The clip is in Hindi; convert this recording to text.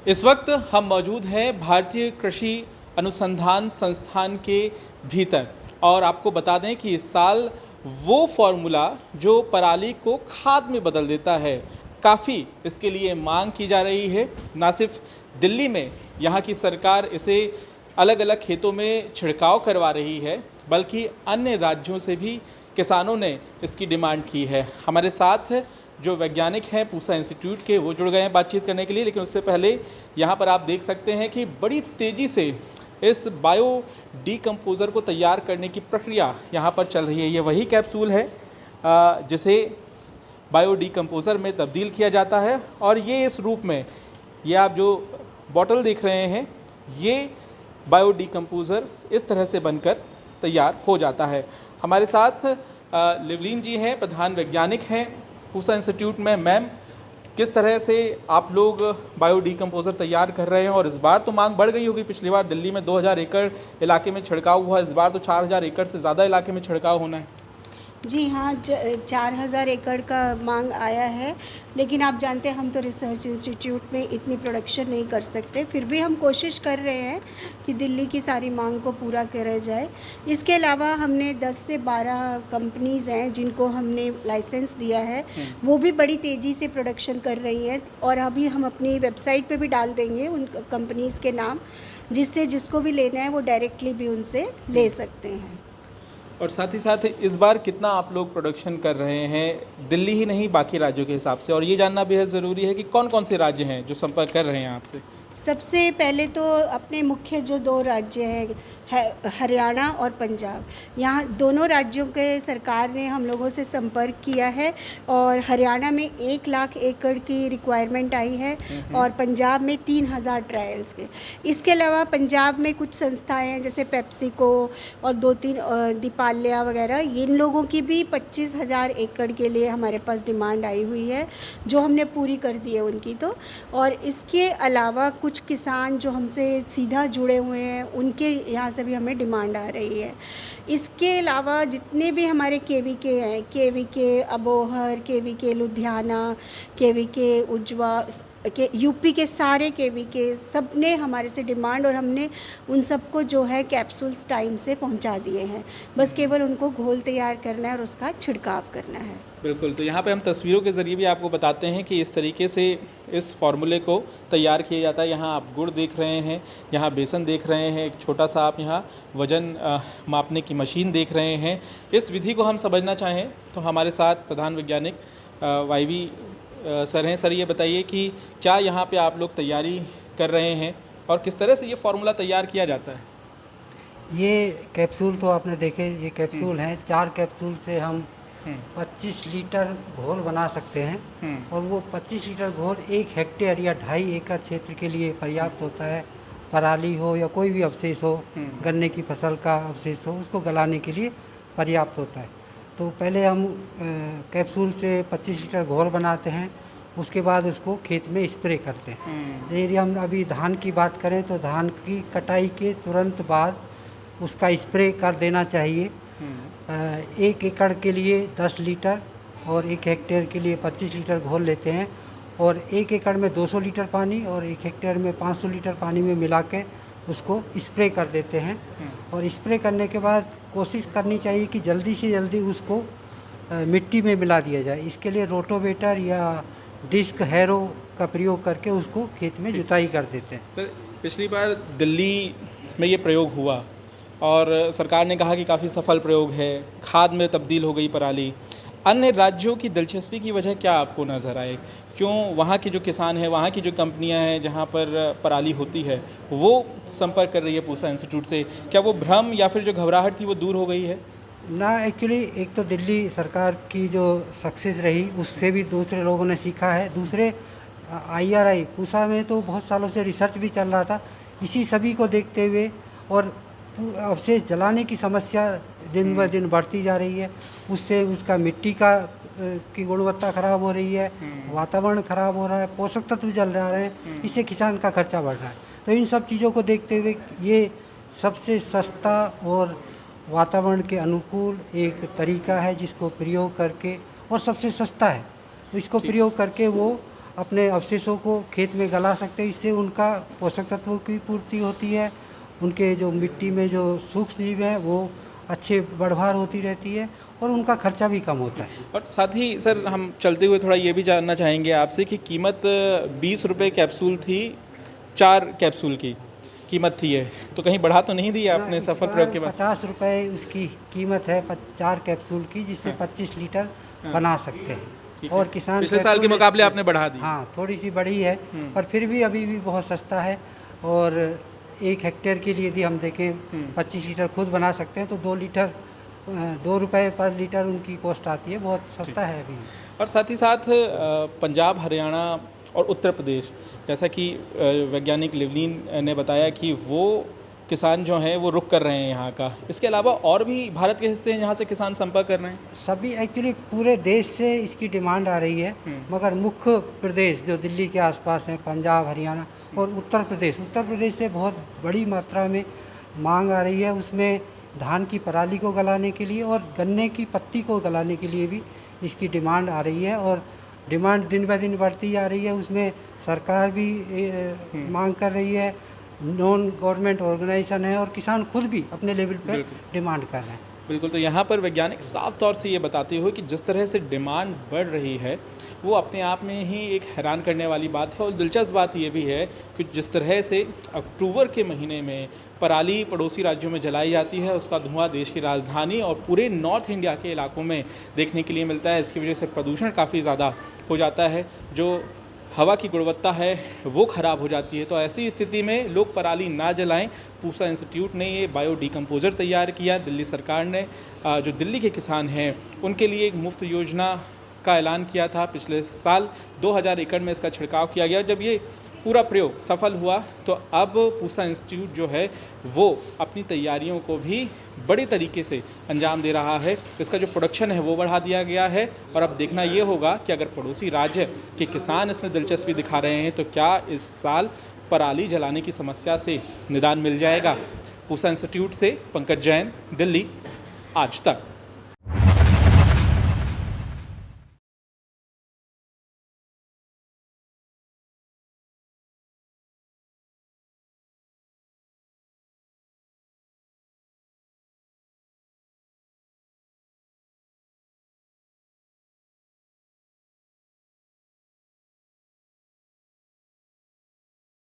इस वक्त हम मौजूद हैं भारतीय कृषि अनुसंधान संस्थान के भीतर और आपको बता दें कि इस साल वो फार्मूला जो पराली को खाद में बदल देता है, काफ़ी इसके लिए मांग की जा रही है। ना सिर्फ दिल्ली में यहाँ की सरकार इसे अलग अलग खेतों में छिड़काव करवा रही है, बल्कि अन्य राज्यों से भी किसानों ने इसकी डिमांड की है। हमारे साथ जो वैज्ञानिक हैं पूसा इंस्टीट्यूट के, वो जुड़ गए हैं बातचीत करने के लिए। लेकिन उससे पहले यहाँ पर आप देख सकते हैं कि बड़ी तेज़ी से इस बायो डीकम्पोज़र को तैयार करने की प्रक्रिया यहाँ पर चल रही है। ये वही कैप्सूल है जिसे बायो डीकम्पोज़र में तब्दील किया जाता है और ये इस रूप में, ये आप जो बॉटल देख रहे हैं, ये बायो डीकम्पोज़र इस तरह से बनकर तैयार हो जाता है। हमारे साथ लिवलीन जी हैं, प्रधान वैज्ञानिक हैं पूसा इंस्टीट्यूट में। मैम, किस तरह से आप लोग बायो डीकम्पोज़र तैयार कर रहे हैं? और इस बार तो मांग बढ़ गई होगी। पिछली बार दिल्ली में 2000 एकड़ इलाके में छिड़काव हुआ, इस बार तो 4000 एकड़ से ज़्यादा इलाके में छिड़काव होना है। जी हाँ, 4000 एकड़ का मांग आया है, लेकिन आप जानते हैं हम तो रिसर्च इंस्टीट्यूट में इतनी प्रोडक्शन नहीं कर सकते। फिर भी हम कोशिश कर रहे हैं कि दिल्ली की सारी मांग को पूरा करा जाए। इसके अलावा हमने 10 से 12 कंपनीज़ हैं जिनको हमने लाइसेंस दिया है, वो भी बड़ी तेज़ी से प्रोडक्शन कर रही हैं और अभी हम अपनी वेबसाइट पे भी डाल देंगे उन कंपनीज़ के नाम, जिससे जिसको भी लेना है वो डायरेक्टली भी उनसे ले सकते हैं। और साथ ही साथ इस बार कितना आप लोग प्रोडक्शन कर रहे हैं, दिल्ली ही नहीं बाकी राज्यों के हिसाब से? और ये जानना बेहद ज़रूरी है कि कौन कौन से राज्य हैं जो संपर्क कर रहे हैं आपसे? सबसे पहले तो अपने मुख्य जो 2 राज्य हैं हरियाणा और पंजाब, यहाँ दोनों राज्यों के सरकार ने हम लोगों से संपर्क किया है और हरियाणा में 1 लाख एकड़ की रिक्वायरमेंट आई है और पंजाब में 3000 ट्रायल्स के। इसके अलावा पंजाब में कुछ संस्थाएं हैं जैसे पेप्सिको और 2-3 दीपाल्या वगैरह, इन लोगों की भी 25,000 एकड़ के लिए हमारे पास डिमांड आई हुई है, जो हमने पूरी कर दी है उनकी तो। और इसके अलावा कुछ किसान जो हमसे सीधा जुड़े हुए हैं, उनके यहाँ से भी हमें डिमांड आ रही है। इसके अलावा जितने भी हमारे केवीके हैं, KVK Abohar, KVK Ludhiana, KVK उज्जवा के, यूपी के सारे केवीके, सब ने हमारे से डिमांड और हमने उन सबको जो है कैप्सूल्स टाइम से पहुंचा दिए हैं। बस केवल उनको घोल तैयार करना है और उसका छिड़काव करना है। बिल्कुल, तो यहाँ पे हम तस्वीरों के ज़रिए भी आपको बताते हैं कि इस तरीके से इस फार्मूले को तैयार किया जाता है। यहाँ आप गुड़ देख रहे हैं, यहाँ बेसन देख रहे हैं, एक छोटा सा आप यहाँ वज़न मापने की मशीन देख रहे हैं। इस विधि को हम समझना चाहें तो हमारे साथ प्रधान वैज्ञानिक वाईवी सर हैं। सर, ये बताइए कि क्या यहाँ पे आप लोग तैयारी कर रहे हैं और किस तरह से ये फार्मूला तैयार किया जाता है? ये कैप्सूल तो आपने देखे, ये कैप्सूल हैं। 4 कैप्सूल से हम 25 लीटर घोल बना सकते हैं और वो 25 लीटर घोल 1 हेक्टेयर या 2.5 एकड़ क्षेत्र के लिए पर्याप्त होता है। पराली हो या कोई भी अवशेष हो, गन्ने की फसल का अवशेष हो, उसको गलाने के लिए पर्याप्त होता है। तो पहले हम कैप्सूल से 25 लीटर घोल बनाते हैं, उसके बाद उसको खेत में स्प्रे करते हैं। यदि हम अभी धान की बात करें तो धान की कटाई के तुरंत बाद उसका स्प्रे कर देना चाहिए। 1 एकड़ के लिए 10 लीटर और 1 हेक्टेयर के लिए 25 लीटर घोल लेते हैं और 1 एकड़ में 200 लीटर पानी और 1 हेक्टेयर में 500 लीटर पानी में मिला के उसको स्प्रे कर देते हैं। और स्प्रे करने के बाद कोशिश करनी चाहिए कि जल्दी से जल्दी उसको मिट्टी में मिला दिया जाए। इसके लिए रोटोवेटर या डिस्क हैरो का प्रयोग करके उसको खेत में जुताई कर देते हैं। सर, पिछली बार दिल्ली में ये प्रयोग हुआ और सरकार ने कहा कि काफ़ी सफल प्रयोग है, खाद में तब्दील हो गई पराली। अन्य राज्यों की दिलचस्पी की वजह क्या आपको नज़र आए? क्यों वहाँ के जो किसान हैं, वहाँ की जो कंपनियाँ हैं जहाँ पर पराली होती है, वो संपर्क कर रही है पूसा इंस्टीट्यूट से? क्या वो भ्रम या फिर जो घबराहट थी वो दूर हो गई है? ना, एक्चुअली एक तो दिल्ली सरकार की जो सक्सेस रही उससे भी दूसरे लोगों ने सीखा है। दूसरे IRI पूसा में तो बहुत सालों से रिसर्च भी चल रहा था। इसी सभी को देखते हुए और अवशेष जलाने की समस्या दिन ब दिन बढ़ती जा रही है, उससे उसका मिट्टी की गुणवत्ता खराब हो रही है, वातावरण खराब हो रहा है, पोषक तत्व जल जा रहे हैं, इससे किसान का खर्चा बढ़ रहा है। तो इन सब चीज़ों को देखते हुए ये सबसे सस्ता और वातावरण के अनुकूल एक तरीका है जिसको प्रयोग करके, और सबसे सस्ता है, तो इसको प्रयोग करके वो अपने अवशेषों को खेत में गला सकते हैं। इससे उनका पोषक तत्वों की पूर्ति होती है, उनके जो मिट्टी में जो सूक्ष्म जीव हैं वो अच्छे बढ़भार होती रहती है और उनका खर्चा भी कम होता है। और साथ ही सर हम चलते हुए थोड़ा ये भी जानना चाहेंगे आपसे कि कीमत 20 रुपये कैप्सूल थी, 4 कैप्सूल की कीमत थी ये, तो कहीं बढ़ा तो नहीं दी आपने इस सफल बार प्रयोग के बाद? 50 रुपये उसकी कीमत है 4 कैप्सूल की, जिससे 25 लीटर बना सकते हैं। ठीक है। और किसान पिछले साल के कैप्सूल मुकाबले आपने बढ़ा दी? हाँ, थोड़ी सी बढ़ी है, पर फिर भी अभी भी बहुत सस्ता है। और 1 हेक्टेयर के लिए यदि हम देखें 25 लीटर खुद बना सकते हैं तो 2 रुपये पर लीटर उनकी कॉस्ट आती है, बहुत सस्ता है अभी। और साथ ही साथ पंजाब, हरियाणा और उत्तर प्रदेश, जैसा कि वैज्ञानिक लिवलिन ने बताया कि वो किसान जो हैं वो रुख कर रहे हैं यहाँ का, इसके अलावा और भी भारत के हिस्से हैं जहाँ से किसान संपर्क कर रहे हैं? सभी एक्चुअली पूरे देश से इसकी डिमांड आ रही है, मगर मुख्य प्रदेश जो दिल्ली के आसपास हैं, पंजाब, हरियाणा और उत्तर प्रदेश से बहुत बड़ी मात्रा में मांग आ रही है। उसमें धान की पराली को गलाने के लिए और गन्ने की पत्ती को गलाने के लिए भी इसकी डिमांड आ रही है, और डिमांड दिन ब दिन बढ़ती जा रही है। उसमें सरकार भी मांग कर रही है, नॉन गवर्नमेंट ऑर्गेनाइजेशन है, और किसान खुद भी अपने लेवल पर डिमांड कर रहे हैं। बिल्कुल, तो यहाँ पर वैज्ञानिक साफ तौर से ये बताते हुए कि जिस तरह से डिमांड बढ़ रही है वो अपने आप में ही एक हैरान करने वाली बात है। और दिलचस्प बात ये भी है कि जिस तरह से अक्टूबर के महीने में पराली पड़ोसी राज्यों में जलाई जाती है, उसका धुआं देश की राजधानी और पूरे नॉर्थ इंडिया के इलाकों में देखने के लिए मिलता है। इसकी वजह से प्रदूषण काफ़ी ज़्यादा हो जाता है, जो हवा की गुणवत्ता है वो ख़राब हो जाती है। तो ऐसी स्थिति में लोग पराली ना जलाएं। पूसा इंस्टीट्यूट ने ये बायो डिकम्पोज़र तैयार किया। दिल्ली सरकार ने जो दिल्ली के किसान हैं उनके लिए एक मुफ्त योजना का ऐलान किया था। पिछले साल 2000 एकड़ में इसका छिड़काव किया गया। जब ये पूरा प्रयोग सफल हुआ तो अब पूसा इंस्टीट्यूट जो है वो अपनी तैयारियों को भी बड़ी तरीके से अंजाम दे रहा है। इसका जो प्रोडक्शन है वो बढ़ा दिया गया है, और अब देखना ये होगा कि अगर पड़ोसी राज्य के किसान इसमें दिलचस्पी दिखा रहे हैं तो क्या इस साल पराली जलाने की समस्या से निदान मिल जाएगा। पूसा इंस्टीट्यूट से पंकज जैन, दिल्ली, आज तक।